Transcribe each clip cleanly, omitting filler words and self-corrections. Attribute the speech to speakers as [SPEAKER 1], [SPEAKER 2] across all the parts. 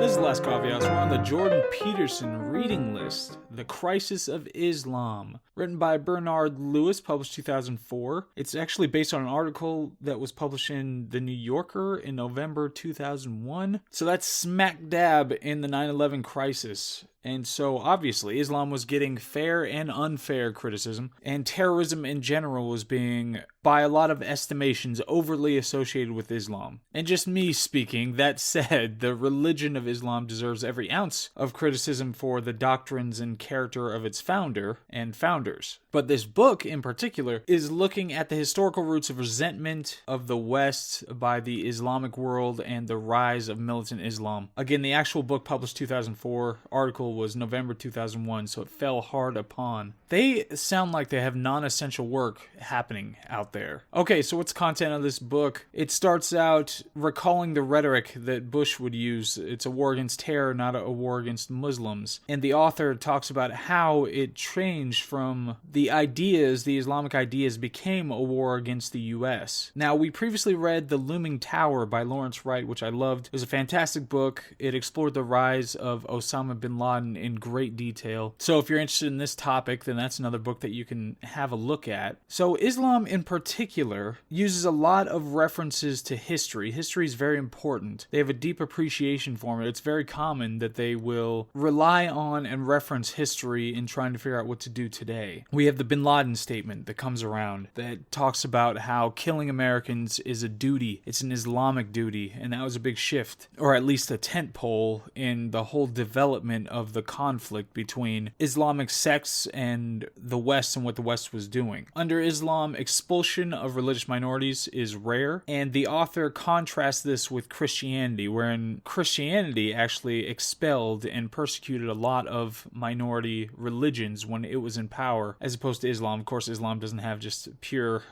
[SPEAKER 1] This is the Last Coffee House. We're on the Jordan Peterson reading list, The Crisis of Islam, written by Bernard Lewis, published 2004. It's actually based on an article that was published in The New Yorker in November 2001. So that's smack dab in the 9/11 crisis. And so, obviously, Islam was getting fair and unfair criticism, and terrorism in general was being, by a lot of estimations, overly associated with Islam. And just me speaking, that said, the religion of Islam deserves every ounce of criticism for the doctrines and character of its founder and founders. But this book, in particular, is looking at the historical roots of resentment of the West by the Islamic world and the rise of militant Islam. Again, the actual book published 2004, article was November 2001, so it fell hard upon. They sound like they have non-essential work happening out there. Okay, so what's the content of this book? It starts out recalling the rhetoric that Bush would use. It's a war against terror, not a war against Muslims. And the author talks about how it changed from the ideas, the Islamic ideas, became a war against the U.S. Now, we previously read The Looming Tower by Lawrence Wright, which I loved. It was a fantastic book. It explored the rise of Osama bin Laden in great detail. So if you're interested in this topic, then that's another book that you can have a look at. So Islam in particular uses a lot of references to history. History is very important. They have a deep appreciation for it. It's very common that they will rely on and reference history in trying to figure out what to do today. We have the bin Laden statement that comes around that talks about how killing Americans is a duty. It's an Islamic duty, and that was a big shift, or at least a tentpole in the whole development of the conflict between Islamic sects and the West and what the West was doing. Under Islam, expulsion of religious minorities is rare, and the author contrasts this with Christianity, wherein Christianity actually expelled and persecuted a lot of minority religions when it was in power, as opposed to Islam. Of course, Islam doesn't have just pure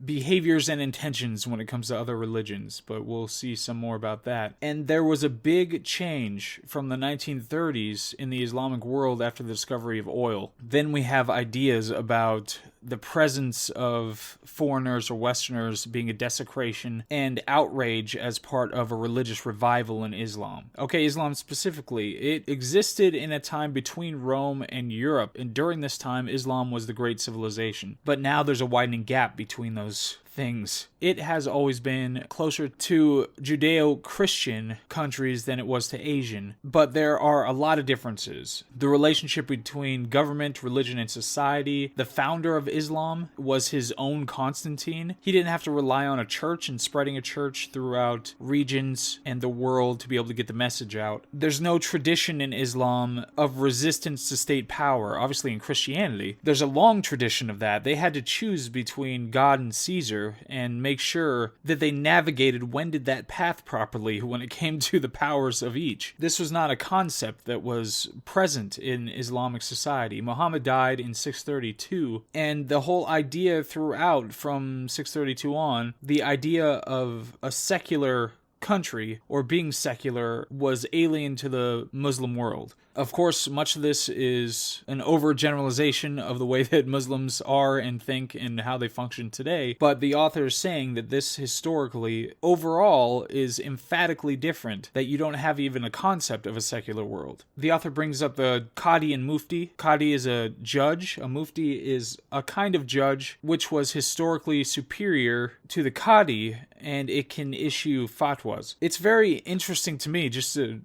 [SPEAKER 1] behaviors and intentions when it comes to other religions, but we'll see some more about that. And there was a big change from the 1930s in the Islamic world after the discovery of oil. Then we have ideas about the presence of foreigners or Westerners being a desecration and outrage as part of a religious revival in Islam. Okay, Islam specifically, it existed in a time between Rome and Europe, and during this time, Islam was the great civilization. But now there's a widening gap between those things. It has always been closer to Judeo-Christian countries than it was to Asian, but there are a lot of differences. The relationship between government, religion, and society. The founder of Islam was his own Constantine. He didn't have to rely on a church and spreading a church throughout regions and the world to be able to get the message out. There's no tradition in Islam of resistance to state power. Obviously, in Christianity, there's a long tradition of that. They had to choose between God and Caesar and make sure that they navigated when did that path properly when it came to the powers of each. This was not a concept that was present in Islamic society. Muhammad died in 632, and the whole idea throughout from 632 on, the idea of a secular country or being secular was alien to the Muslim world. Of course, much of this is an overgeneralization of the way that Muslims are and think and how they function today, but the author is saying that this historically, overall, is emphatically different, that you don't have even a concept of a secular world. The author brings up the Qadi and Mufti. Qadi is a judge. A Mufti is a kind of judge which was historically superior to the Qadi, and it can issue fatwas. It's very interesting to me,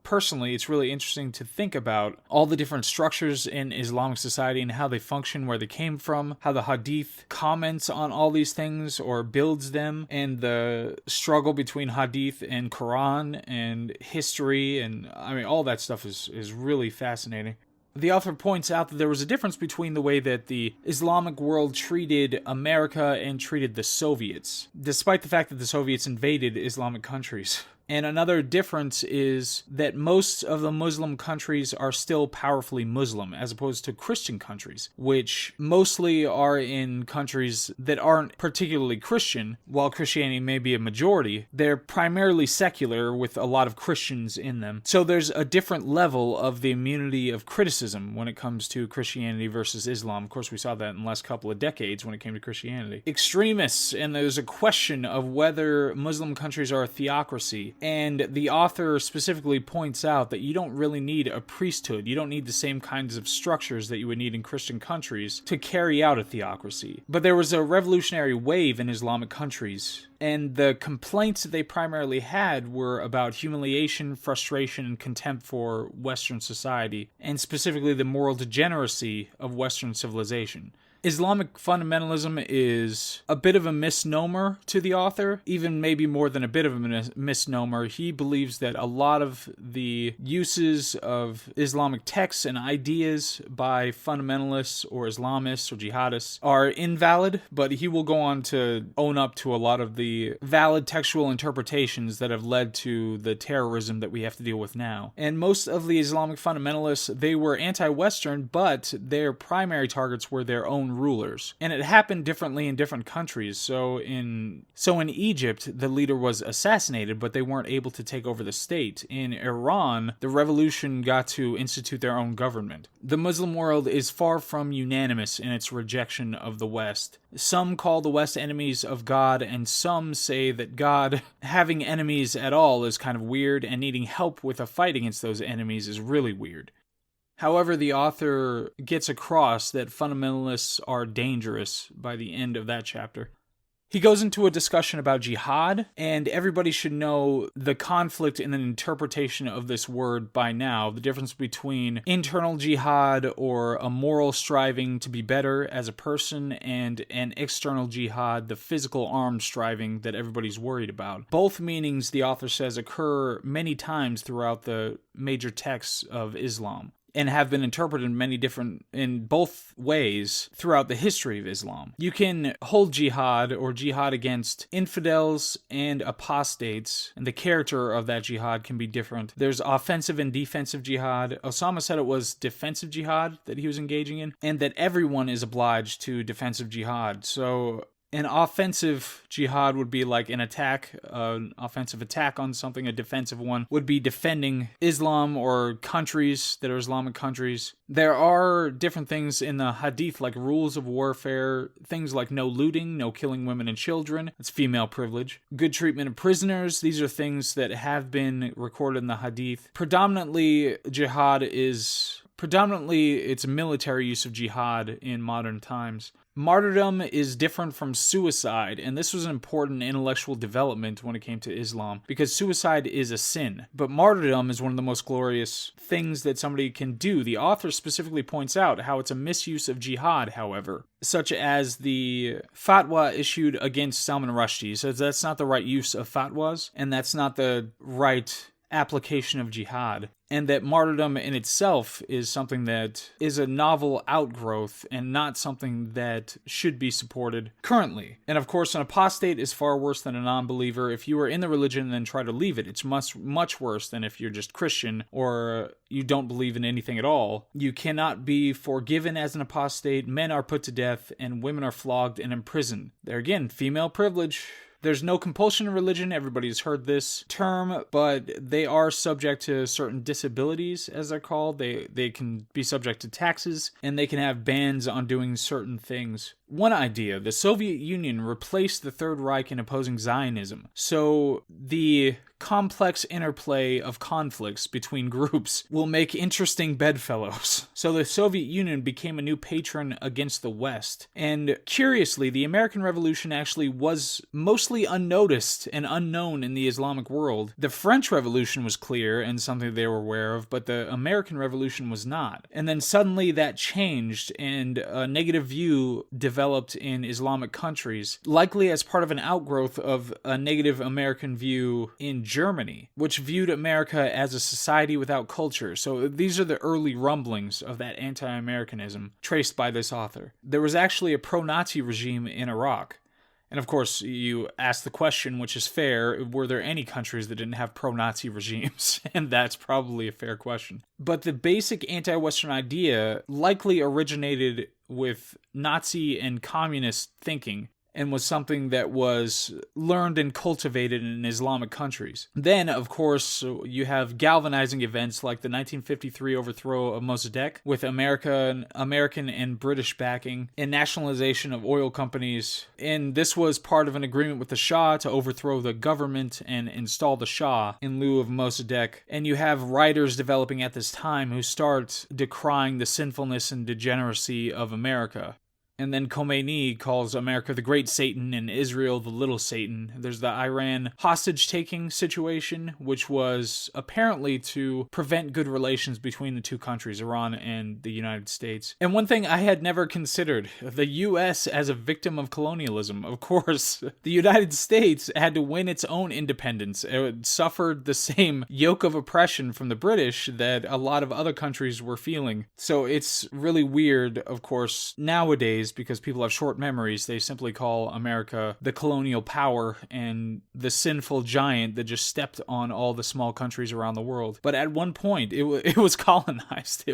[SPEAKER 1] personally, it's really interesting to think about all the different structures in Islamic society and how they function, where they came from, how the Hadith comments on all these things or builds them, and the struggle between Hadith and Quran and history, and I mean, all that stuff is really fascinating. The author points out that there was a difference between the way that the Islamic world treated America and treated the Soviets, despite the fact that the Soviets invaded Islamic countries. And another difference is that most of the Muslim countries are still powerfully Muslim, as opposed to Christian countries, which mostly are in countries that aren't particularly Christian. While Christianity may be a majority, they're primarily secular with a lot of Christians in them. So there's a different level of the immunity of criticism when it comes to Christianity versus Islam. Of course, we saw that in the last couple of decades when it came to Christianity. Extremists, and there's a question of whether Muslim countries are a theocracy. And the author specifically points out that you don't really need a priesthood. You don't need the same kinds of structures that you would need in Christian countries to carry out a theocracy. But there was a revolutionary wave in Islamic countries, and the complaints that they primarily had were about humiliation, frustration, and contempt for Western society, and specifically the moral degeneracy of Western civilization. Islamic fundamentalism is a bit of a misnomer to the author, even maybe more than a bit of a misnomer. He believes that a lot of the uses of Islamic texts and ideas by fundamentalists or Islamists or jihadists are invalid, but he will go on to own up to a lot of the valid textual interpretations that have led to the terrorism that we have to deal with now. And most of the Islamic fundamentalists, they were anti-Western, but their primary targets were their own rulers. And it happened differently in different countries. So in Egypt, the leader was assassinated, but they weren't able to take over the state. In Iran, the revolution got to institute their own government. The Muslim world is far from unanimous in its rejection of the West. Some call the West enemies of God, and some say that God having enemies at all is kind of weird, and needing help with a fight against those enemies is really weird. However, the author gets across that fundamentalists are dangerous by the end of that chapter. He goes into a discussion about jihad, and everybody should know the conflict in an interpretation of this word by now, the difference between internal jihad or a moral striving to be better as a person and an external jihad, the physical armed striving that everybody's worried about. Both meanings, the author says, occur many times throughout the major texts of Islam, and have been interpreted in both ways throughout the history of Islam. You can hold jihad or jihad against infidels and apostates, and the character of that jihad can be different. There's offensive and defensive jihad. Osama said it was defensive jihad that he was engaging in, and that everyone is obliged to defensive jihad. So an offensive jihad would be like an attack, an offensive attack on something. A defensive one would be defending Islam or countries that are Islamic countries. There are different things in the hadith, like rules of warfare, things like no looting, no killing women and children. That's female privilege. Good treatment of prisoners. These are things that have been recorded in the hadith. Predominantly, it's military use of jihad in modern times. Martyrdom is different from suicide, and this was an important intellectual development when it came to Islam, because suicide is a sin, but martyrdom is one of the most glorious things that somebody can do. The author specifically points out how it's a misuse of jihad, however, such as the fatwa issued against Salman Rushdie. So that's not the right use of fatwas, and that's not the right application of jihad, and that martyrdom in itself is something that is a novel outgrowth and not something that should be supported currently. And of course, an apostate is far worse than a non-believer. If you are in the religion and then try to leave it, it's much worse than if you're just Christian or you don't believe in anything at all. You cannot be forgiven as an apostate. Men are put to death and women are flogged and imprisoned. There again, female privilege. There's no compulsion in religion, everybody's heard this term, but they are subject to certain disabilities, as they're called. They can be subject to taxes, and they can have bans on doing certain things. One idea, the Soviet Union replaced the Third Reich in opposing Zionism. So the complex interplay of conflicts between groups will make interesting bedfellows. So the Soviet Union became a new patron against the West. And curiously, the American Revolution actually was mostly unnoticed and unknown in the Islamic world. The French Revolution was clear and something they were aware of, but the American Revolution was not. And then suddenly that changed, and a negative view developed in Islamic countries, likely as part of an outgrowth of a negative American view in Germany, which viewed America as a society without culture. So these are the early rumblings of that anti-Americanism traced by this author. There was actually a pro-Nazi regime in Iraq. And of course, you ask the question, which is fair, were there any countries that didn't have pro-Nazi regimes? And that's probably a fair question. But the basic anti-Western idea likely originated with Nazi and communist thinking. and was something that was learned and cultivated in Islamic countries. Then, of course, you have galvanizing events like the 1953 overthrow of Mossadegh with American and British backing and nationalization of oil companies. And this was part of an agreement with the Shah to overthrow the government and install the Shah in lieu of Mossadegh. And you have writers developing at this time who start decrying the sinfulness and degeneracy of America. And then Khomeini calls America the Great Satan and Israel the Little Satan. There's the Iran hostage-taking situation, which was apparently to prevent good relations between the two countries, Iran and the United States. And one thing I had never considered, the U.S. as a victim of colonialism. Of course, the United States had to win its own independence. It suffered the same yoke of oppression from the British that a lot of other countries were feeling. So it's really weird, of course, nowadays, because people have short memories, they simply call America the colonial power and the sinful giant that just stepped on all the small countries around the world. But at one point, it was colonized.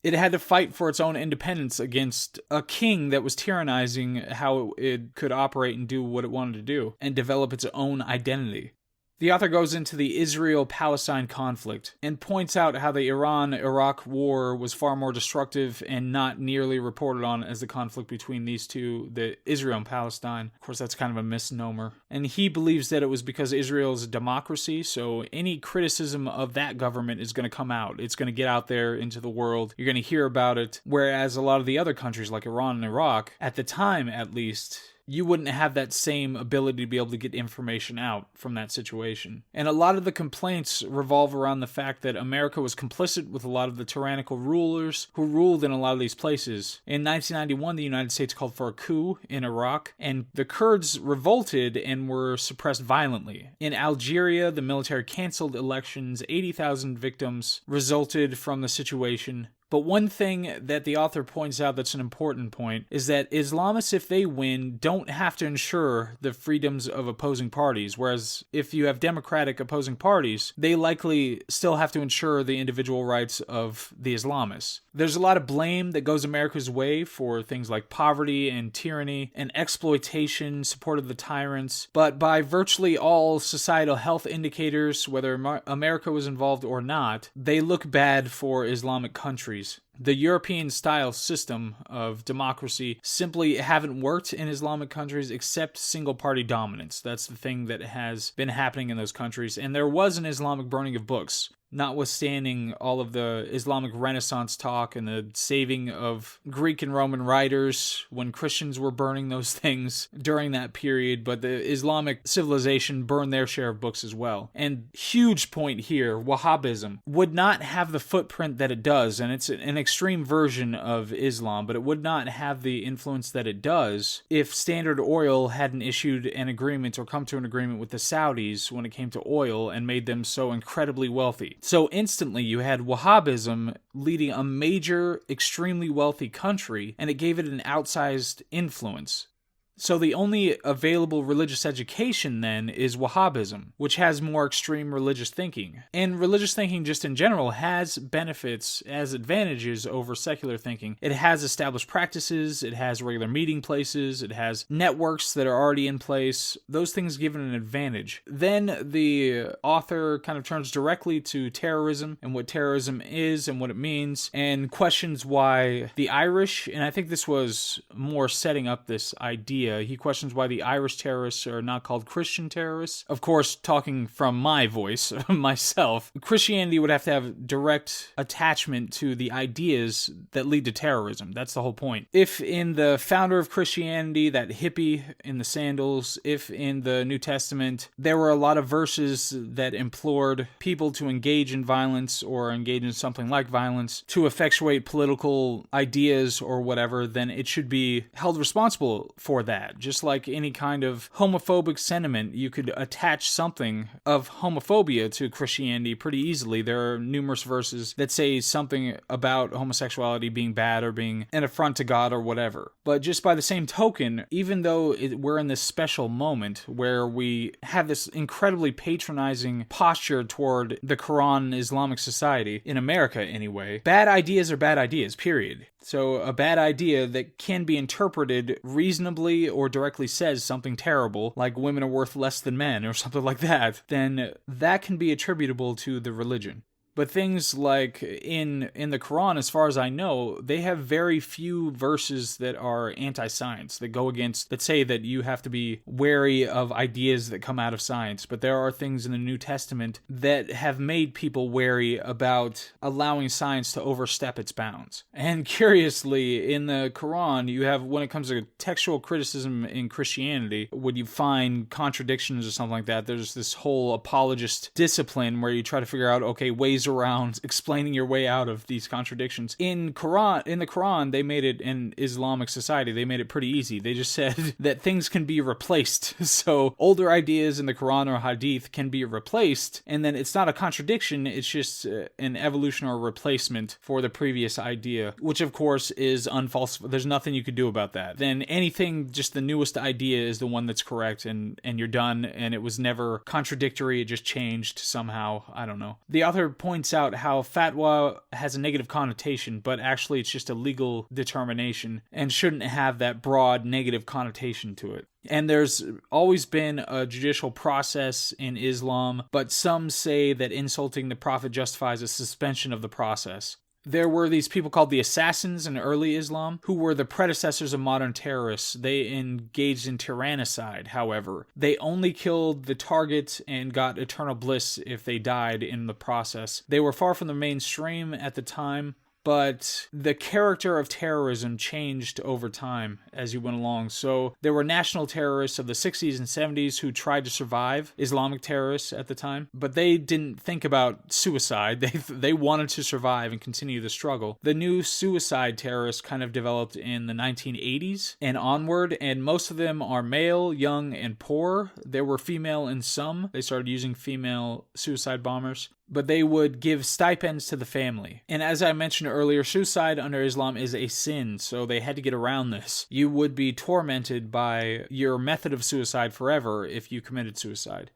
[SPEAKER 1] It had to fight for its own independence against a king that was tyrannizing how it could operate and do what it wanted to do and develop its own identity. The author goes into the Israel-Palestine conflict and points out how the Iran-Iraq war was far more destructive and not nearly reported on as the conflict between these two, the Israel and Palestine. Of course, that's kind of a misnomer. And he believes that it was because Israel is a democracy, so any criticism of that government is going to come out. It's going to get out there into the world. You're going to hear about it. Whereas a lot of the other countries like Iran and Iraq, at the time at least, you wouldn't have that same ability to be able to get information out from that situation. And a lot of the complaints revolve around the fact that America was complicit with a lot of the tyrannical rulers who ruled in a lot of these places. In 1991, the United States called for a coup in Iraq, and the Kurds revolted and were suppressed violently. In Algeria, the military canceled elections. 80,000 victims resulted from the situation. But one thing that the author points out that's an important point is that Islamists, if they win, don't have to ensure the freedoms of opposing parties, whereas if you have democratic opposing parties, they likely still have to ensure the individual rights of the Islamists. There's a lot of blame that goes America's way for things like poverty and tyranny and exploitation, support of the tyrants, but by virtually all societal health indicators, whether America was involved or not, they look bad for Islamic countries. The European-style system of democracy simply haven't worked in Islamic countries except single-party dominance. That's the thing that has been happening in those countries. And there was an Islamic burning of books, notwithstanding all of the Islamic Renaissance talk and the saving of Greek and Roman writers when Christians were burning those things during that period, but the Islamic civilization burned their share of books as well. And huge point here, Wahhabism would not have the footprint that it does, and it's an extreme version of Islam, but it would not have the influence that it does if Standard Oil hadn't issued an agreement or come to an agreement with the Saudis when it came to oil and made them so incredibly wealthy. So instantly you had Wahhabism leading a major, extremely wealthy country, and it gave it an outsized influence. So the only available religious education then is Wahhabism, which has more extreme religious thinking. And religious thinking just in general has benefits as advantages over secular thinking. It has established practices, it has regular meeting places, it has networks that are already in place. Those things give it an advantage. Then the author kind of turns directly to terrorism and what terrorism is and what it means, and questions why the Irish, and I think this was more setting up this idea, he questions why the Irish terrorists are not called Christian terrorists. Of course, talking from my voice, myself, Christianity would have to have direct attachment to the ideas that lead to terrorism. That's the whole point. If in the founder of Christianity, that hippie in the sandals, if in the New Testament, there were a lot of verses that implored people to engage in violence or engage in something like violence to effectuate political ideas or whatever, then it should be held responsible for that. Just like any kind of homophobic sentiment, you could attach something of homophobia to Christianity pretty easily. There are numerous verses that say something about homosexuality being bad or being an affront to God or whatever. But just by the same token, even though we're in this special moment where we have this incredibly patronizing posture toward the Quran and Islamic society, in America anyway, bad ideas are bad ideas, period. So a bad idea that can be interpreted reasonably or directly says something terrible, like women are worth less than men or something like that, then that can be attributable to the religion. But things like in the Quran, as far as I know, they have very few verses that are anti-science, that go against, that say that you have to be wary of ideas that come out of science. But there are things in the New Testament that have made people wary about allowing science to overstep its bounds. And curiously, in the Quran, you have, when it comes to textual criticism in Christianity, when you find contradictions or something like that, there's this whole apologist discipline where you try to figure out, okay, ways around explaining your way out of these contradictions. In the Quran, they made it, in Islamic society, they made it pretty easy. They just said that things can be replaced. So older ideas in the Quran or Hadith can be replaced, and then it's not a contradiction, it's just an evolution or replacement for the previous idea, which of course is unfalsifiable. There's nothing you could do about that. Then anything, just the newest idea is the one that's correct, and you're done, and it was never contradictory, it just changed somehow. I don't know. The author points out how fatwa has a negative connotation, but actually it's just a legal determination and shouldn't have that broad negative connotation to it. And there's always been a judicial process in Islam, but some say that insulting the Prophet justifies a suspension of the process. There were these people called the assassins in early Islam, who were the predecessors of modern terrorists. They engaged in tyrannicide, however. They only killed the target and got eternal bliss if they died in the process. They were far from the mainstream at the time, but the character of terrorism changed over time as you went along. So there were national terrorists of the 60s and 70s who tried to survive, Islamic terrorists at the time, but they didn't think about suicide. They wanted to survive and continue the struggle. The new suicide terrorists kind of developed in the 1980s and onward, and most of them are male, young, and poor. There were female in some. They started using female suicide bombers, but they would give stipends to the family. And as I mentioned earlier, suicide under Islam is a sin, so they had to get around this. You would be tormented by your method of suicide forever if you committed suicide.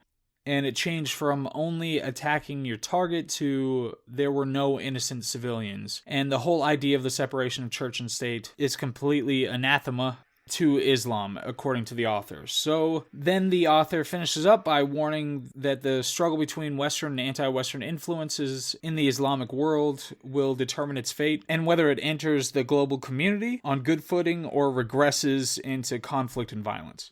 [SPEAKER 1] And it changed from only attacking your target to there were no innocent civilians. And the whole idea of the separation of church and state is completely anathema to Islam, according to the author. So then the author finishes up by warning that the struggle between Western and anti-Western influences in the Islamic world will determine its fate, and whether it enters the global community on good footing or regresses into conflict and violence.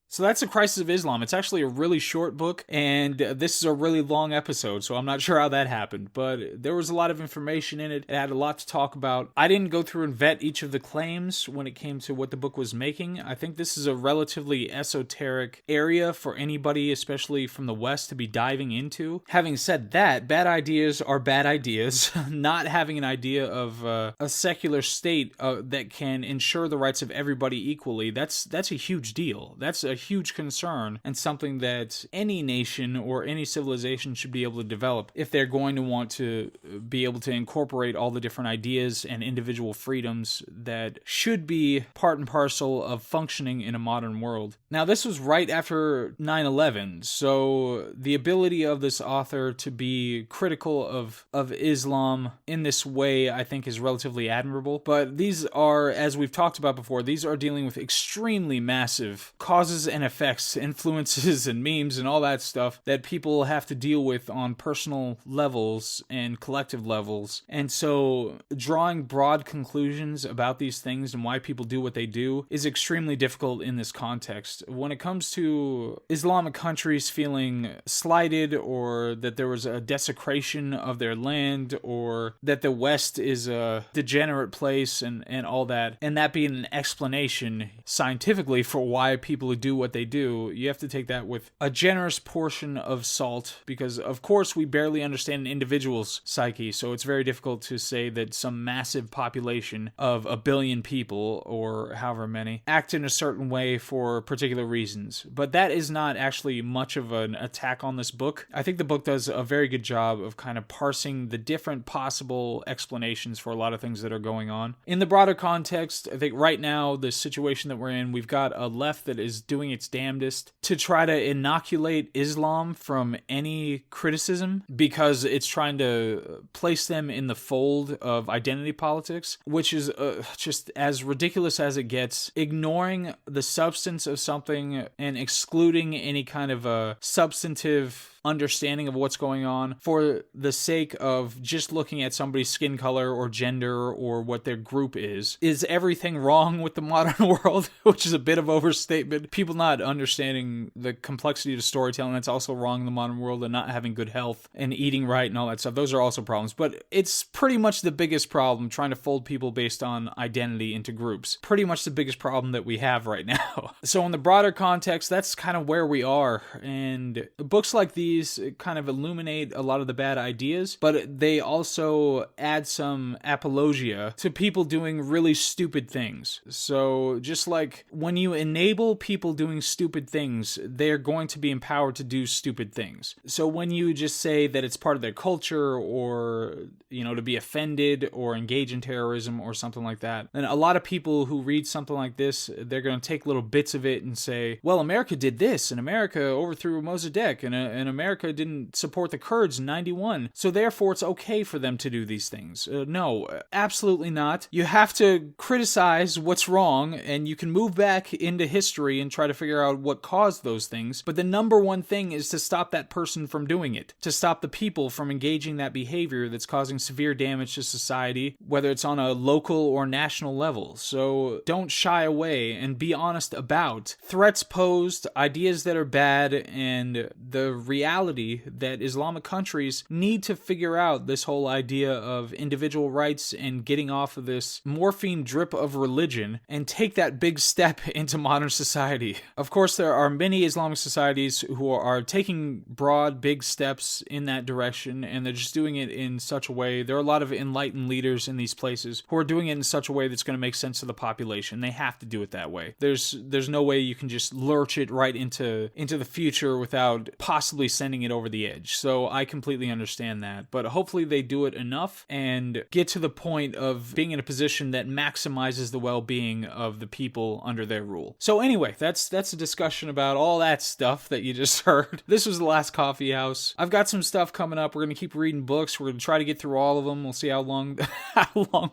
[SPEAKER 1] So that's The Crisis of Islam. It's actually a really short book, and this is a really long episode, so I'm not sure how that happened, but there was a lot of information in it. It had a lot to talk about. I didn't go through and vet each of the claims when it came to what the book was making. I think this is a relatively esoteric area for anybody, especially from the West, to be diving into. Having said that, bad ideas are bad ideas. Not having an idea of a secular state that can ensure the rights of everybody equally, that's a huge deal. That's a huge concern, and something that any nation or any civilization should be able to develop if they're going to want to be able to incorporate all the different ideas and individual freedoms that should be part and parcel of functioning in a modern world. Now, this was right after 9/11, so the ability of this author to be critical of Islam in this way, I think, is relatively admirable. But these are, as we've talked about before, these are dealing with extremely massive causes and effects, influences and memes and all that stuff that people have to deal with on personal levels and collective levels. And so drawing broad conclusions about these things and why people do what they do is extremely difficult in this context. When it comes to Islamic countries feeling slighted, or that there was a desecration of their land, or that the West is a degenerate place and all that, and that being an explanation scientifically for why people do what they do, you have to take that with a generous portion of salt, because of course we barely understand an individual's psyche, so it's very difficult to say that some massive population of 1 billion people, or however many, act in a certain way for particular reasons. But that is not actually much of an attack on this book. I think the book does a very good job of kind of parsing the different possible explanations for a lot of things that are going on. In the broader context, I think right now, the situation that we're in, we've got a left that is doing doing its damnedest to try to inoculate Islam from any criticism because it's trying to place them in the fold of identity politics, which is just as ridiculous as it gets, ignoring the substance of something and excluding any kind of a substantive understanding of what's going on for the sake of just looking at somebody's skin color or gender or what their group is. Is everything wrong with the modern world? Which is a bit of overstatement. People not understanding the complexity of storytelling, that's also wrong in the modern world, and not having good health and eating right and all that stuff. Those are also problems. But it's pretty much the biggest problem, trying to fold people based on identity into groups. Pretty much the biggest problem that we have right now. So in the broader context, that's kind of where we are. And books like these kind of illuminate a lot of the bad ideas, but they also add some apologia to people doing really stupid things. So just like when you enable people doing stupid things, they're going to be empowered to do stupid things. So when you just say that it's part of their culture or, to be offended or engage in terrorism or something like that, then a lot of people who read something like this, they're going to take little bits of it and say, well, America did this, and America overthrew Mossadegh, and America didn't support the Kurds in 91, so therefore it's okay for them to do these things. No, absolutely not. You have to criticize what's wrong, and you can move back into history and try to figure out what caused those things, but the number one thing is to stop that person from doing it, to stop the people from engaging that behavior that's causing severe damage to society, whether it's on a local or national level. So don't shy away and be honest about threats posed, ideas that are bad, and the reality that Islamic countries need to figure out this whole idea of individual rights and getting off of this morphine drip of religion and take that big step into modern society. Of course, there are many Islamic societies who are taking broad, big steps in that direction, and they're just doing it in such a way. There are a lot of enlightened leaders in these places who are doing it in such a way that's going to make sense to the population. They have to do it that way. There's no way you can just lurch it right into the future without possibly sending it over the edge. So I completely understand that, but hopefully they do it enough and get to the point of being in a position that maximizes the well-being of the people under their rule. So anyway, that's a discussion about all that stuff that you just heard. This was The Last Coffee House. I've got some stuff coming up. We're going to keep reading books. We're going to try to get through all of them. We'll see how long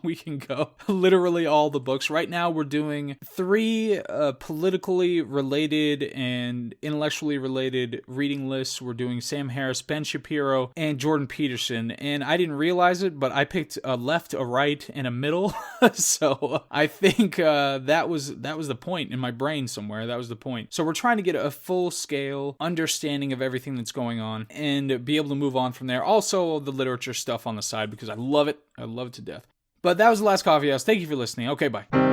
[SPEAKER 1] we can go. Literally all the books. Right now we're doing 3 politically related and intellectually related reading lists. We're doing Sam Harris, Ben Shapiro, and Jordan Peterson. And I didn't realize it, but I picked a left, a right, and a middle. So I think that was the point in my brain somewhere. That was the point. So we're trying to get a full-scale understanding of everything that's going on and be able to move on from there. Also, the literature stuff on the side, because I love it. I love it to death. But that was The Last Coffee House. Thank you for listening. Okay, bye.